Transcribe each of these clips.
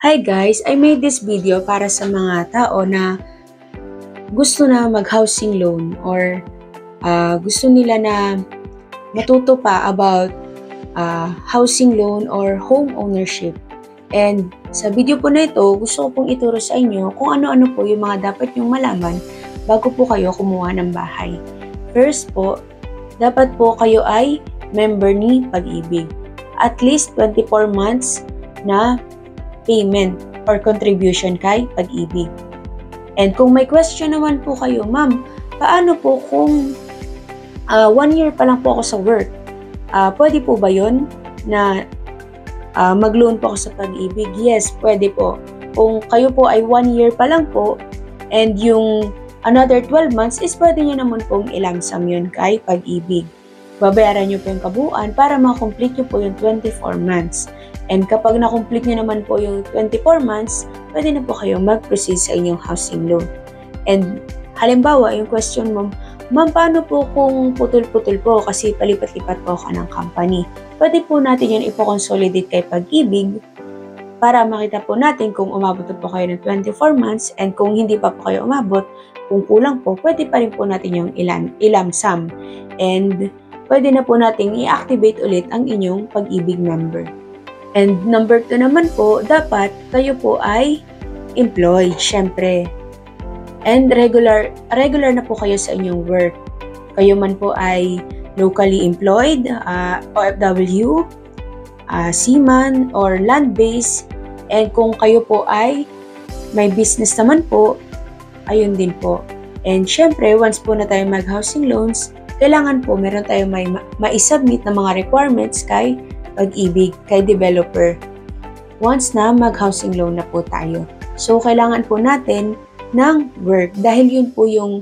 Hi guys! I made this video para sa mga tao na gusto na mag-housing loan or gusto nila na matuto pa about housing loan or home ownership. And sa video po na ito, gusto ko pong ituro sa inyo kung ano-ano po yung mga dapat nyong malaman bago po kayo kumuha ng bahay. First po, dapat po kayo ay member ni Pag-ibig. At least 24 months na payment or contribution kay Pag-ibig. And kung may question naman po kayo, ma'am, paano po kung 1 year pa lang po ako sa work? Pwede po ba yun na mag-loan po ako sa Pag-ibig? Yes, pwede po. Kung kayo po ay 1 year pa lang po and yung another 12 months is pwede nyo naman pong ilamsam yun kay Pag-ibig. Babayaran nyo po yung kabuuan para makomplete nyo po yung 24 months. And kapag na-complete nyo naman po yung 24 months, pwede na po kayo mag-proceed sa inyong housing loan. And halimbawa, yung question mo, ma'am, paano po kung putol-putol po kasi palipat-lipat po ako ng company? Pwede po natin yun ipo-consolidate kay Pag-ibig para makita po natin kung umabot po kayo ng 24 months and kung hindi pa po kayo umabot, kung kulang po, pwede pa rin po natin yung ilamsam. And pwede na po natin i-activate ulit ang inyong Pag-ibig member. And number 2 naman po, dapat kayo po ay employed, syempre. And regular na po kayo sa inyong work. Kayo man po ay locally employed, OFW, seaman, or land-based. And kung kayo po ay may business naman po, ayun din po. And syempre, once po na tayo mag-housing loans, kailangan po meron tayo may ma-submit na mga requirements kay Pag-ibig, kay developer. Once na mag-housing loan na po tayo. So, kailangan po natin ng work dahil yun po yung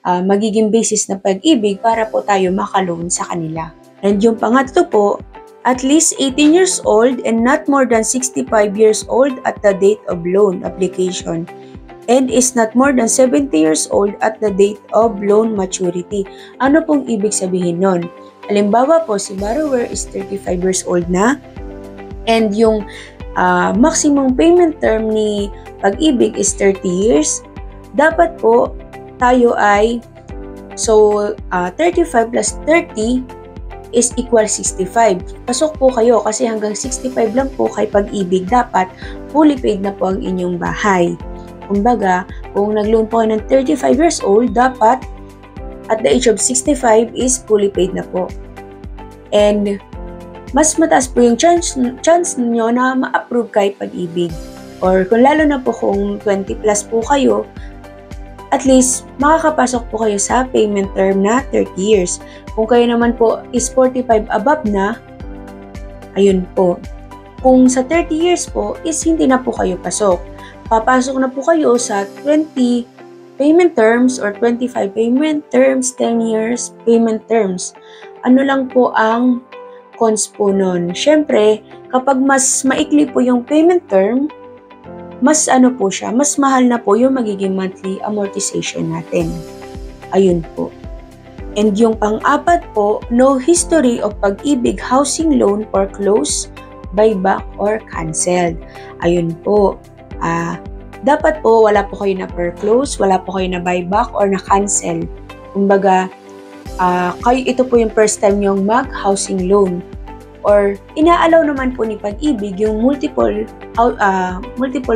magiging basis ng Pag-ibig para po tayo makaloan sa kanila. And yung pangatlo po, at least 18 years old and not more than 65 years old at the date of loan application. And is not more than 70 years old at the date of loan maturity. Ano pong ibig sabihin nun? Halimbawa po, si borrower is 35 years old na and yung maximum payment term ni Pag-ibig is 30 years. Dapat po tayo ay, 35 plus 30 is equal 65. Pasok po kayo kasi hanggang 65 lang po kay Pag-ibig dapat fully paid na po ang inyong bahay. Kumbaga, kung nag-loan po kayo ng 35 years old, dapat at the age of 65 is fully paid na po. And mas mataas po yung chance niyo na ma-approve kay Pag-ibig. Or kung lalo na po kung 20 plus po kayo, at least makakapasok po kayo sa payment term na 30 years. Kung kayo naman po is 45 above na, ayun po. Kung sa 30 years po is hindi na po kayo pasok. Papasok na po kayo sa 20 payment terms or 25 payment terms, 10 years payment terms. Ano lang po ang cons po nun? Siyempre, kapag mas maikli po yung payment term, mas po siya, mas mahal na po yung magiging monthly amortization natin. Ayun po. And yung pang-apat po, no history of Pag-ibig housing loan foreclosed, buyback, or canceled. Ayun po. Dapat po wala po kayo na foreclose, wala po kayo na buyback or na cancel. Kumbaga, ito po yung first time yung mag-housing loan. Or inaalaw naman po ni Pag-ibig yung multiple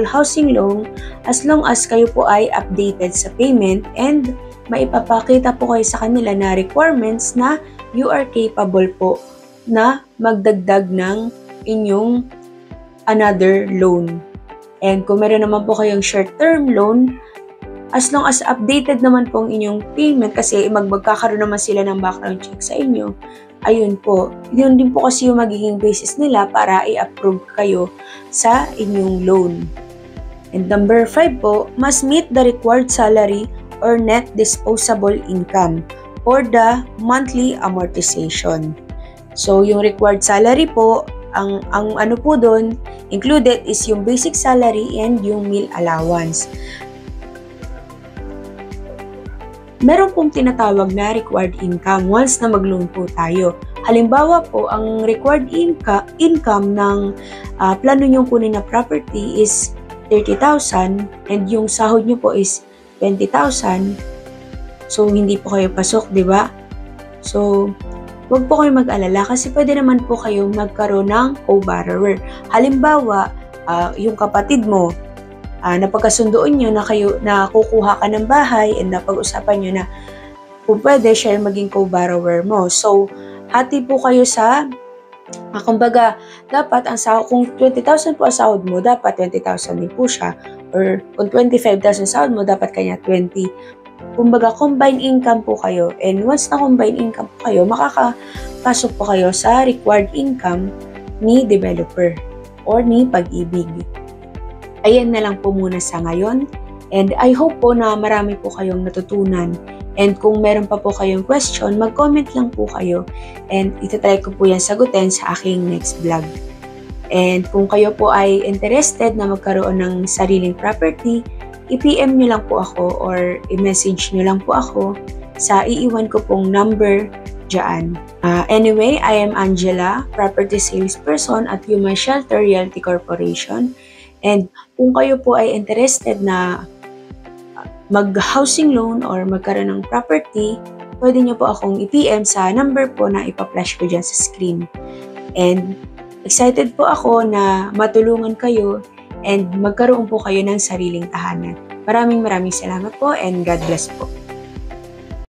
housing loan as long as kayo po ay updated sa payment and maipapakita po kayo sa kanila na requirements na you are capable po na magdagdag ng inyong another loan. And kung meron naman po kayong short-term loan, as long as updated naman po ang inyong payment kasi magkakaroon naman sila ng background check sa inyo, ayun po. Yun din po kasi yung magiging basis nila para i-approve kayo sa inyong loan. And number 5 po, must meet the required salary or net disposable income for the monthly amortization. So, yung required salary po, ang ano po doon, included is yung basic salary and yung meal allowance. meron pong tinatawag na required income once na mag-loan po tayo. Halimbawa po, ang required income ng plano nyong kunin na property is 30,000 and yung sahod nyo po is 20,000. So, hindi po kayo pasok, di ba? So, huwag po kayo mag-alala kasi pwede naman po kayo magkaroon ng co-borrower. Halimbawa, yung kapatid mo, napagkasundoon nyo na kayo na kukuha ka ng bahay and napag-usapan nyo na kung pwede siya yung maging co-borrower mo. So, hati po kayo sa, kumbaga, dapat ang sahod, kung 20,000 po ang sahod mo, dapat 20,000 din po siya. Or kung 25,000 sahod mo, dapat kanya 20. Kumbaga, combined income po kayo. And once na combined income po kayo, makakapasok po kayo sa required income ni developer or ni Pag-ibig. Ayan na lang po muna sa ngayon. And I hope po na marami po kayong natutunan. And kung meron pa po kayong question, mag-comment lang po kayo. And itatry ko po yan sagutin sa aking next vlog. And kung kayo po ay interested na magkaroon ng sariling property, i-PM nyo lang po ako or i-message nyo lang po ako sa iiwan ko pong number dyan. Anyway, I am Angela, property salesperson at Human Shelter Realty Corporation. And kung kayo po ay interested na mag-housing loan or magkaroon ng property, pwede nyo po akong i-PM sa number po na ipa-flash ko dyan sa screen. And excited po ako na matulungan kayo and magkaroon po kayo ng sariling tahanan. Maraming salamat po and God bless po.